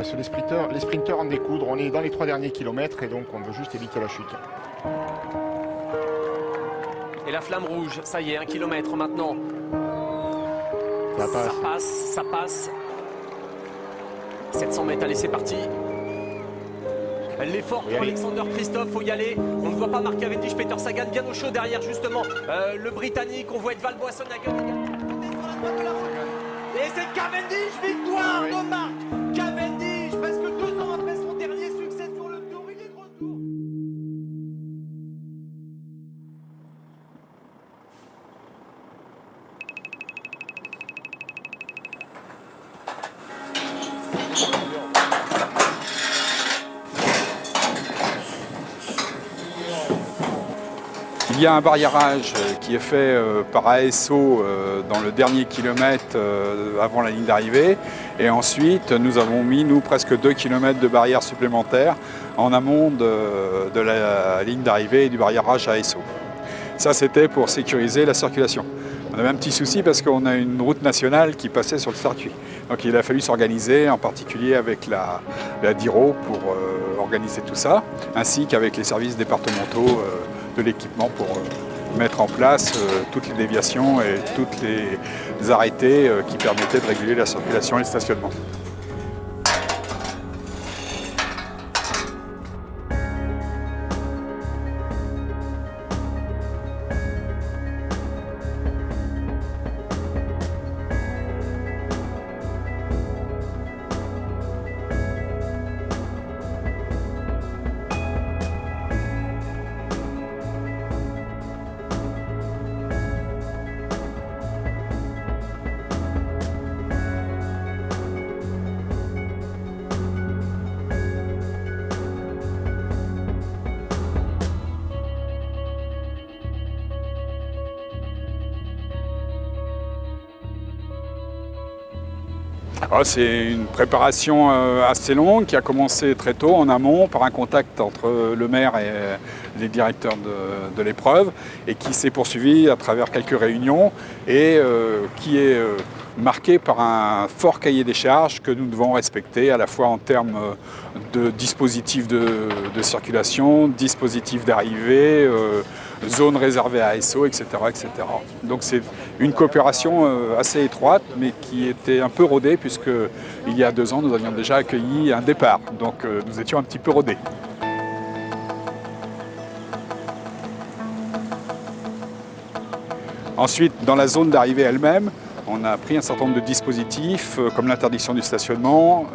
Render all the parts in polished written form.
parce que les sprinteurs en découdrent. On est dans les 3 derniers kilomètres et donc on veut juste éviter la chute. Et la flamme rouge, ça y est, 1 kilomètre maintenant. Ça passe. 700 mètres, allez, c'est parti. L'effort pour Alexander Kristoff, faut y aller. On ne voit pas Mark Cavendish, Peter Sagan bien au chaud derrière justement. Le Britannique, on voit Edvald Boasson-Hagen. Et c'est Cavendish, victoire de Mark Cavendish, parce que 2 ans après son dernier succès sur le Tour, il est de retour. Il y a un barriérage qui est fait par ASO dans le dernier kilomètre avant la ligne d'arrivée. Et ensuite, nous avons mis, presque 2 km de barrière supplémentaire en amont de la ligne d'arrivée et du barriérage ASO. Ça, c'était pour sécuriser la circulation. On avait un petit souci parce qu'on a une route nationale qui passait sur le circuit. Donc il a fallu s'organiser, en particulier avec la DIRO pour organiser tout ça, ainsi qu'avec les services départementaux de l'équipement pour mettre en place toutes les déviations et tous les arrêtés qui permettaient de réguler la circulation et le stationnement. C'est une préparation assez longue qui a commencé très tôt en amont par un contact entre le maire et les directeurs de l'épreuve et qui s'est poursuivi à travers quelques réunions et qui est marqué par un fort cahier des charges que nous devons respecter à la fois en termes de dispositifs de circulation, dispositifs d'arrivée, zones réservées à ASO, etc., etc. Donc c'est une coopération assez étroite mais qui était un peu rodée puisque il y a 2 ans nous avions déjà accueilli un départ, donc nous étions un petit peu rodés. Ensuite, dans la zone d'arrivée elle-même, on a pris un certain nombre de dispositifs comme l'interdiction du stationnement,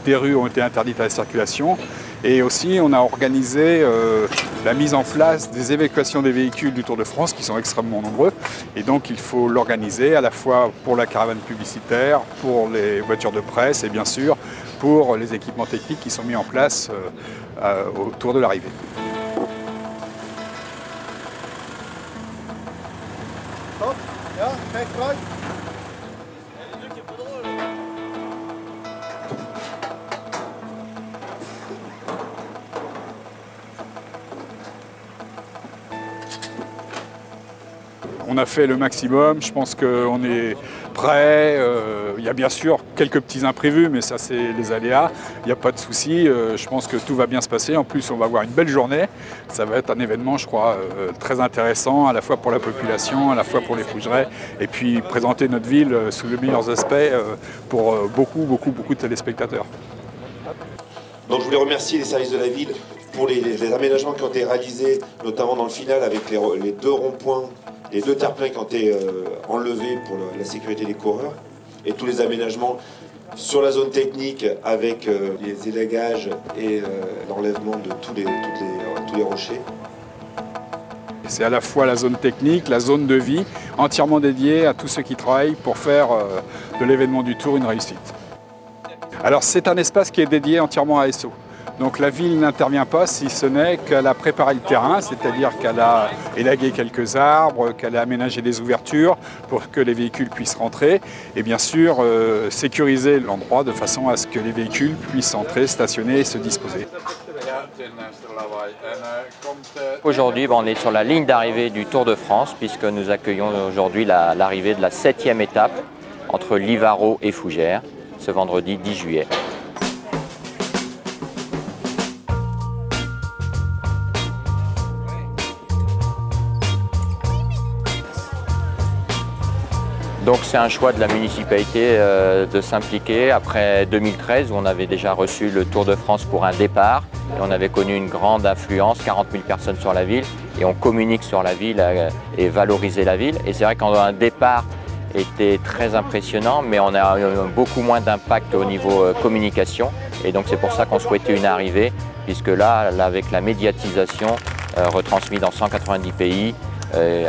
des rues ont été interdites à la circulation et aussi on a organisé la mise en place des évacuations des véhicules du Tour de France qui sont extrêmement nombreux et donc il faut l'organiser à la fois pour la caravane publicitaire, pour les voitures de presse et bien sûr pour les équipements techniques qui sont mis en place autour de l'arrivée. On a fait le maximum, je pense qu'on est prêt. Il y a bien sûr quelques petits imprévus, mais ça c'est les aléas. Il n'y a pas de souci, je pense que tout va bien se passer. En plus, on va avoir une belle journée. Ça va être un événement, je crois, très intéressant, à la fois pour la population, à la fois pour les Fougerais, et puis présenter notre ville sous les meilleurs aspects pour beaucoup de téléspectateurs. Donc je voulais remercier les services de la ville pour les aménagements qui ont été réalisés, notamment dans le final avec les 2 ronds-points, les 2 terre-pleins qui ont été enlevés pour la sécurité des coureurs, et tous les aménagements sur la zone technique avec les élagages et l'enlèvement de tous les rochers. C'est à la fois la zone technique, la zone de vie, entièrement dédiée à tous ceux qui travaillent pour faire de l'événement du Tour une réussite. Alors c'est un espace qui est dédié entièrement à ASO. Donc la ville n'intervient pas si ce n'est qu'elle a préparé le terrain, c'est-à-dire qu'elle a élagué quelques arbres, qu'elle a aménagé des ouvertures pour que les véhicules puissent rentrer et bien sûr sécuriser l'endroit de façon à ce que les véhicules puissent entrer, stationner et se disposer. Aujourd'hui, on est sur la ligne d'arrivée du Tour de France puisque nous accueillons aujourd'hui l'arrivée de la 7e étape entre Livarot et Fougères ce vendredi 10 juillet. Donc c'est un choix de la municipalité de s'impliquer après 2013 où on avait déjà reçu le Tour de France pour un départ et on avait connu une grande affluence, 40 000 personnes sur la ville et on communique sur la ville et valoriser la ville. Et c'est vrai qu'un départ était très impressionnant mais on a eu beaucoup moins d'impact au niveau communication et donc c'est pour ça qu'on souhaitait une arrivée puisque là avec la médiatisation retransmise dans 190 pays,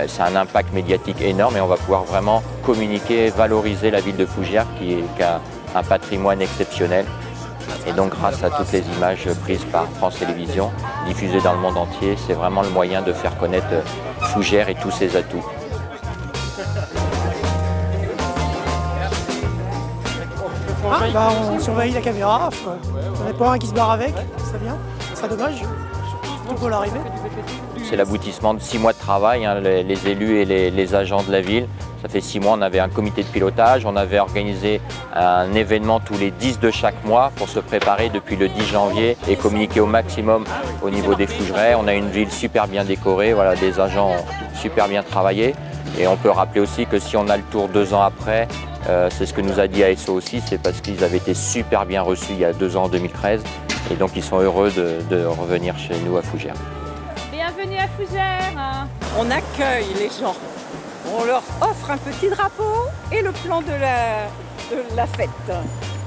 c'est un impact médiatique énorme et on va pouvoir vraiment communiquer, valoriser la ville de Fougères qui a un patrimoine exceptionnel. Et donc grâce à toutes les images prises par France Télévisions, diffusées dans le monde entier, c'est vraiment le moyen de faire connaître Fougères et tous ses atouts. On surveille la caméra, on n'est pas un qui se barre avec, c'est bien, ce serait dommage, surtout pour l'arrivée. C'est l'aboutissement de 6 mois de travail, hein, les élus et les agents de la ville. Ça fait 6 mois, on avait un comité de pilotage, on avait organisé un événement tous les 10 de chaque mois pour se préparer depuis le 10 janvier et communiquer au maximum au niveau des Fougerais. On a une ville super bien décorée, voilà, des agents ont super bien travaillé. Et on peut rappeler aussi que si on a le tour 2 ans après, c'est ce que nous a dit ASO aussi, c'est parce qu'ils avaient été super bien reçus il y a 2 ans en 2013 et donc ils sont heureux de revenir chez nous à Fougères. Bienvenue à Fougères. On accueille les gens, on leur offre un petit drapeau et le plan de la fête, hein,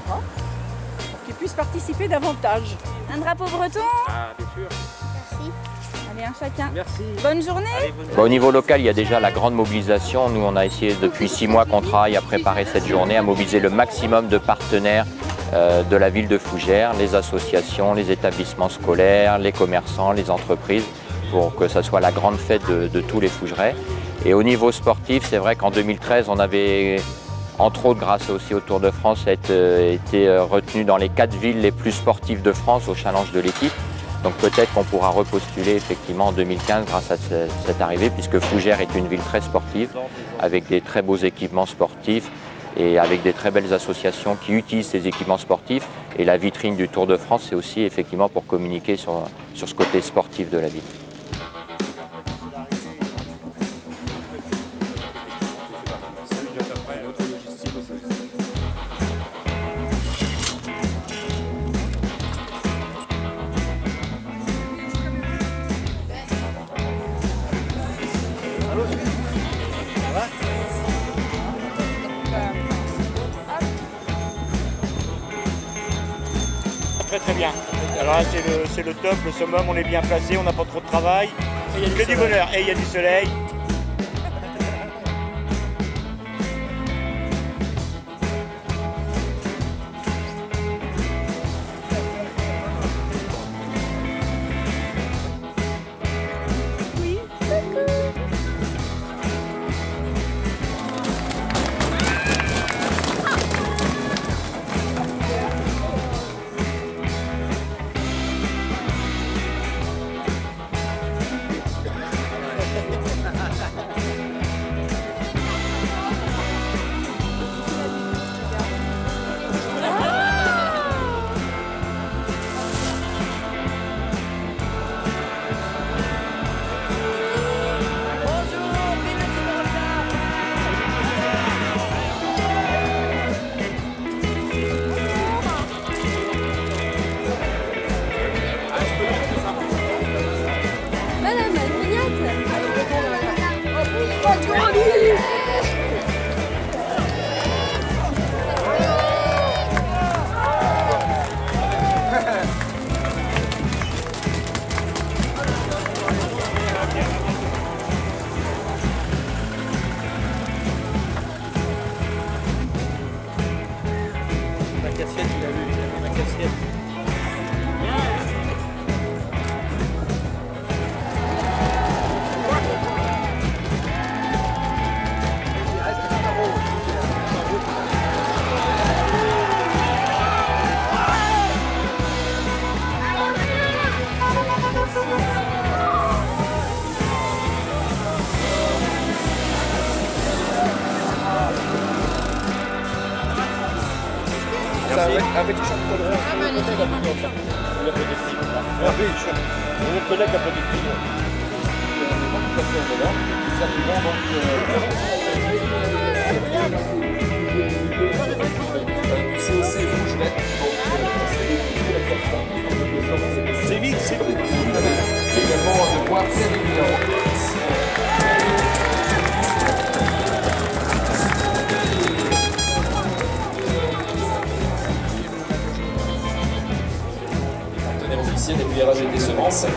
pour qu'ils puissent participer davantage. Un drapeau breton? Ah, bien sûr. Merci. Allez, un chacun. Merci. Bonne journée. Allez, bonne journée. Au niveau local, il y a déjà la grande mobilisation. Nous, on a essayé depuis 6 mois qu'on travaille à préparer cette journée, à mobiliser le maximum de partenaires de la ville de Fougères, les associations, les établissements scolaires, les commerçants, les entreprises, pour que ça soit la grande fête de tous les Fougerais. Et au niveau sportif, c'est vrai qu'en 2013, on avait, entre autres grâce aussi au Tour de France, été retenu dans les 4 villes les plus sportives de France au challenge de l'équipe. Donc peut-être qu'on pourra repostuler effectivement en 2015 grâce à cette arrivée, puisque Fougères est une ville très sportive, avec des très beaux équipements sportifs et avec des très belles associations qui utilisent ces équipements sportifs. Et la vitrine du Tour de France, c'est aussi effectivement pour communiquer sur ce côté sportif de la ville. Très bien. Alors là c'est le top, le summum, on est bien placé, on n'a pas trop de travail. Que du bonheur et il y a du soleil. Avec les champions de rond, on peut la vidéo. Il a fait des films. On collègue a fait des films. On est là. Ça fait bon, donc... Alex,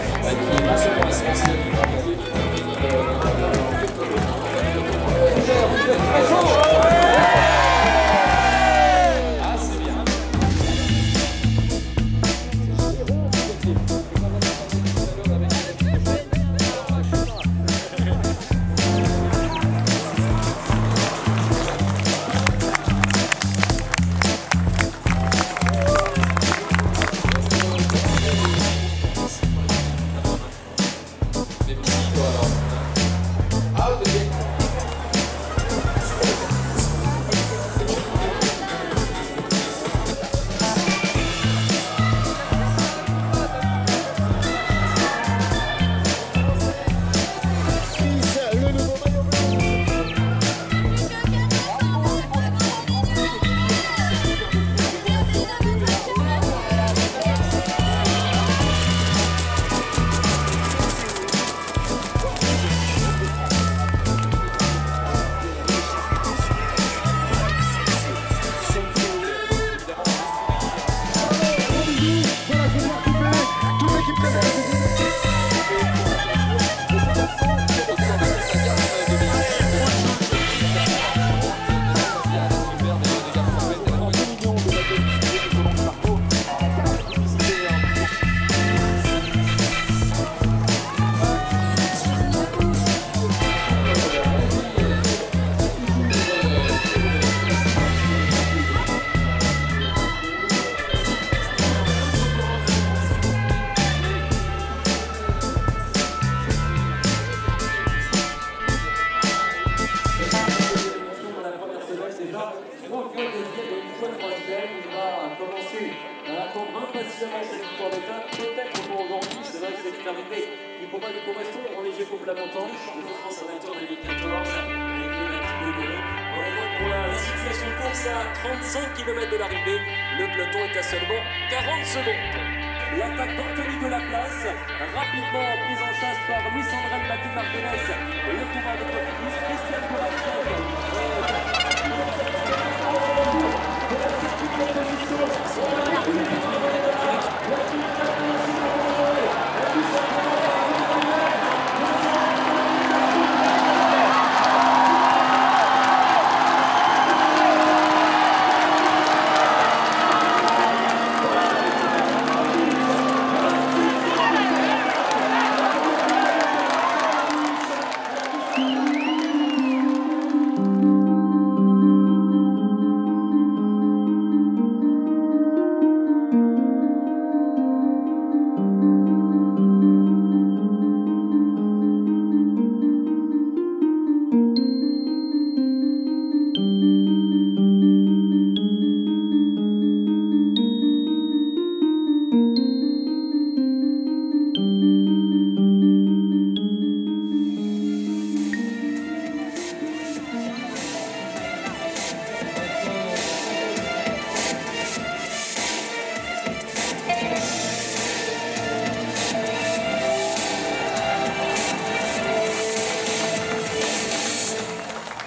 qui non seulement est essentiel du travail, ah, c'est bien. L'attaque d'Anthony de la Place, rapidement prise en chasse par Louis-André Martinez, le courant de Portugis, Christian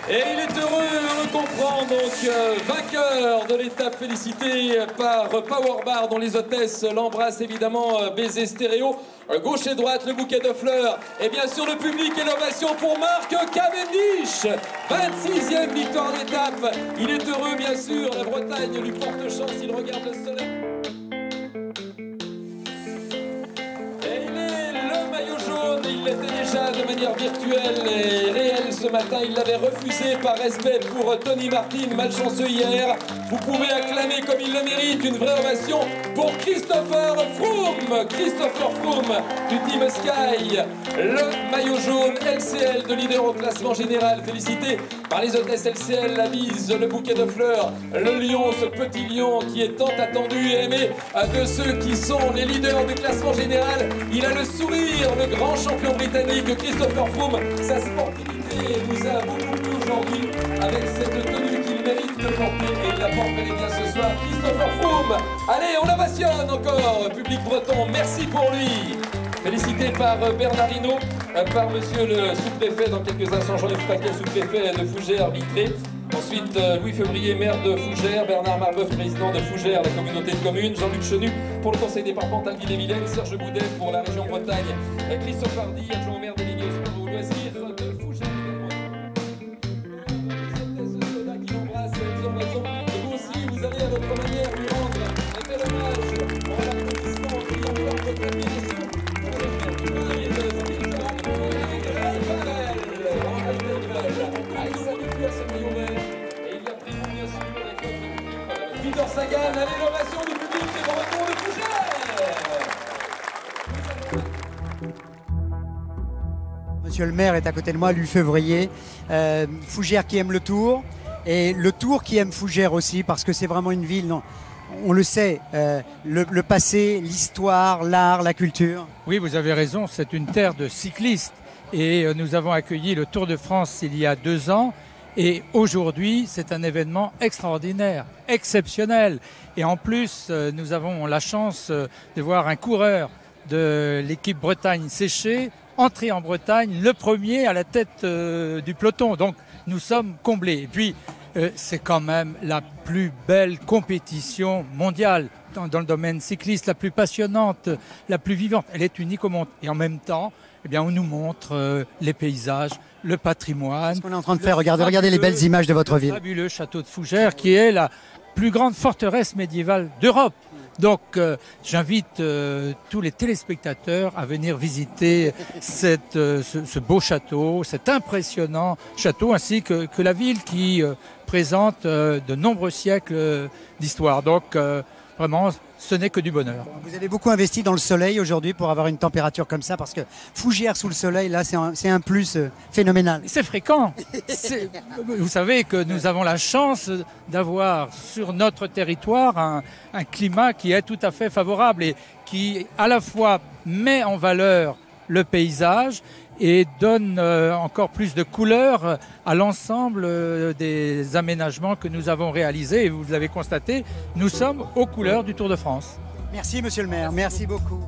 Et il est heureux, on le comprend, donc vainqueur de l'étape, félicité par Powerbar, dont les hôtesses l'embrassent évidemment, baiser stéréo, gauche et droite, le bouquet de fleurs, et bien sûr le public et l'ovation pour Mark Cavendish, 26e victoire d'étape. Il est heureux, bien sûr, la Bretagne lui porte chance, il regarde le soleil. Il l'était déjà de manière virtuelle et réelle ce matin. Il l'avait refusé par respect pour Tony Martin, malchanceux hier. Vous pouvez acclamer comme il le mérite une vraie ovation pour Christopher Froome. Christopher Froome du Team Sky, le maillot jaune LCL de leader au classement général. Félicité par les hôtesses LCL, la bise, le bouquet de fleurs, le lion, ce petit lion qui est tant attendu et aimé de ceux qui sont les leaders du classement général. Il a le sourire, le grand champion britannique Christopher Froome. Sa sportivité vous a beaucoup plu aujourd'hui avec cette tenue qu'il mérite de porter, et il la porte bel et bien ce soir. Christopher Froome, allez, on l'ovationne encore, public breton, merci pour lui. Félicité par Bernard Hinault, par monsieur le sous-préfet, dans quelques instants, Jean-Yves Paquet, sous-préfet de Fougères, Vitré. Ensuite, Louis Février, maire de Fougères, Bernard Marbeuf, président de Fougères, la communauté de communes, Jean-Luc Chenu pour le conseil départemental d'Ille-et-Vilaine, Serge Boudet pour la région Bretagne, et Christophe Hardy, adjoint au maire délégué au sport et aux loisirs de Fougères également. Ce soldat qui l'embrasse, ils ont raison. Et vous aussi, vous allez à votre manière lui rendre un bel hommage en l'accomplissement triomphant de votre admiration pour le festival Peter Sagan, à l'élévation du public et le retour de Fougères. Monsieur le maire est à côté de moi, Louis Février. Fougères qui aime le Tour et le Tour qui aime Fougères aussi parce que c'est vraiment une ville, non, on le sait, le passé, l'histoire, l'art, la culture. Oui, vous avez raison, c'est une terre de cyclistes et nous avons accueilli le Tour de France il y a 2 ans. Et aujourd'hui, c'est un événement extraordinaire, exceptionnel. Et en plus, nous avons la chance de voir un coureur de l'équipe Bretagne Séché entrer en Bretagne, le premier à la tête du peloton. Donc, nous sommes comblés. Et puis, c'est quand même la plus belle compétition mondiale dans le domaine cycliste, la plus passionnante, la plus vivante. Elle est unique au monde. Et en même temps, eh bien, on nous montre les paysages, le patrimoine. Ce qu'on est en train de faire, regardez les belles images de votre ville. Le fabuleux château de Fougères, qui est la plus grande forteresse médiévale d'Europe. Donc, j'invite tous les téléspectateurs à venir visiter ce beau château, cet impressionnant château, ainsi que la ville qui présente de nombreux siècles d'histoire. Donc, vraiment, ce n'est que du bonheur. Vous avez beaucoup investi dans le soleil aujourd'hui pour avoir une température comme ça, parce que Fougères sous le soleil, là, c'est un plus phénoménal. C'est fréquent. Vous savez que nous avons la chance d'avoir sur notre territoire un climat qui est tout à fait favorable et qui, à la fois, met en valeur le paysage et donne encore plus de couleurs à l'ensemble des aménagements que nous avons réalisés. Et vous l'avez constaté, nous sommes aux couleurs du Tour de France. Merci monsieur le maire, merci beaucoup.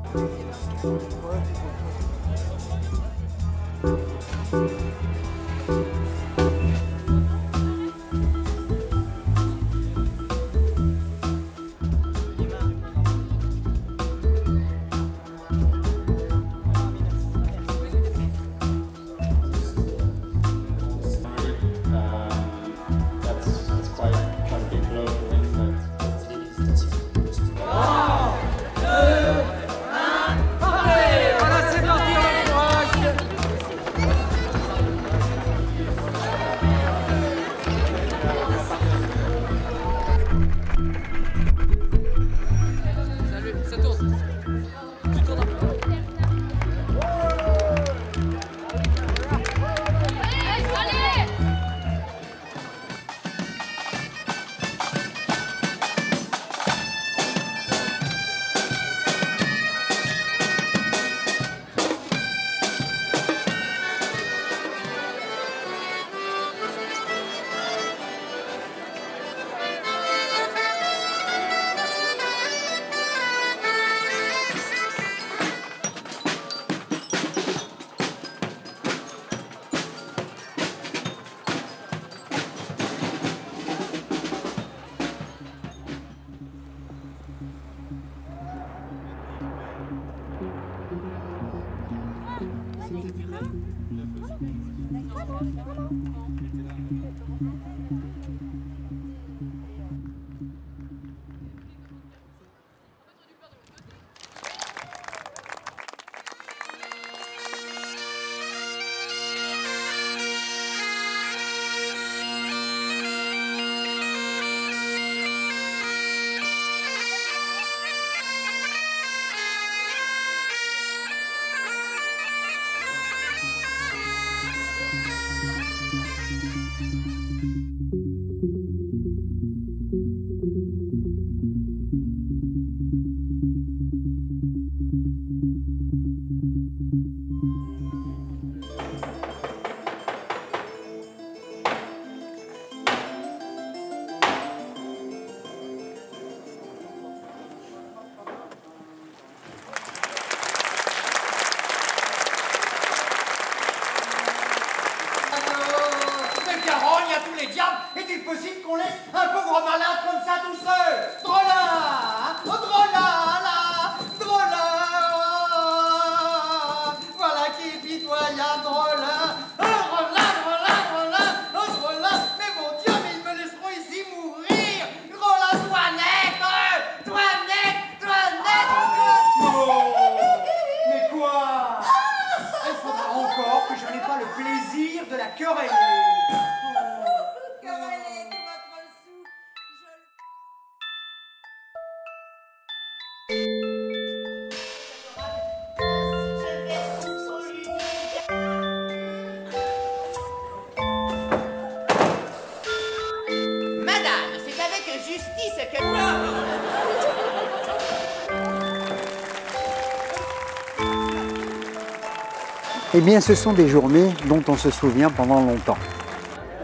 possible qu'on laisse un pauvre malade comme ça tout seul? Drôlin, drôlin, drôlin. Voilà qui est pitoyable, drôlin. Drôlin, drôlin, drôlin, drôlin. Mais mon Dieu, mais ils me laisseront ici mourir. Drôlin, toi net, toi net, toi net. Non, mais quoi? Il faudra encore que je n'ai pas le plaisir de la quereller. Madame, c'est avec justice que... Eh bien, ce sont des journées dont on se souvient pendant longtemps.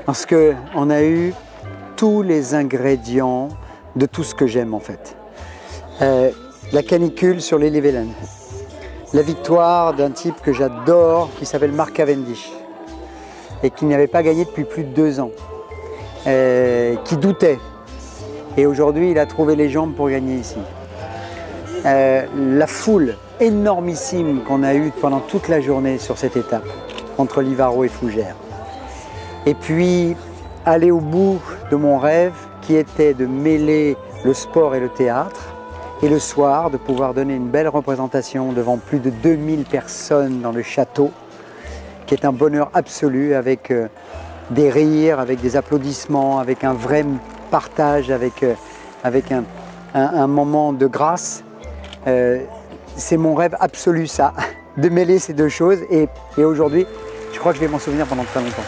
Parce qu'on a eu tous les ingrédients de tout ce que j'aime en fait. La canicule sur les Livellen. La victoire d'un type que j'adore qui s'appelle Mark Cavendish et qui n'avait pas gagné depuis plus de 2 ans. Qui doutait. Et aujourd'hui, il a trouvé les jambes pour gagner ici. La foule énormissime qu'on a eue pendant toute la journée sur cette étape, entre Livaro et Fougères. Et puis, aller au bout de mon rêve, qui était de mêler le sport et le théâtre, et le soir, de pouvoir donner une belle représentation devant plus de 2000 personnes dans le château, qui est un bonheur absolu, avec des rires, avec des applaudissements, avec un vrai partage, avec un moment de grâce. C'est mon rêve absolu, ça, de mêler ces deux choses. Et aujourd'hui, je crois que je vais m'en souvenir pendant très longtemps.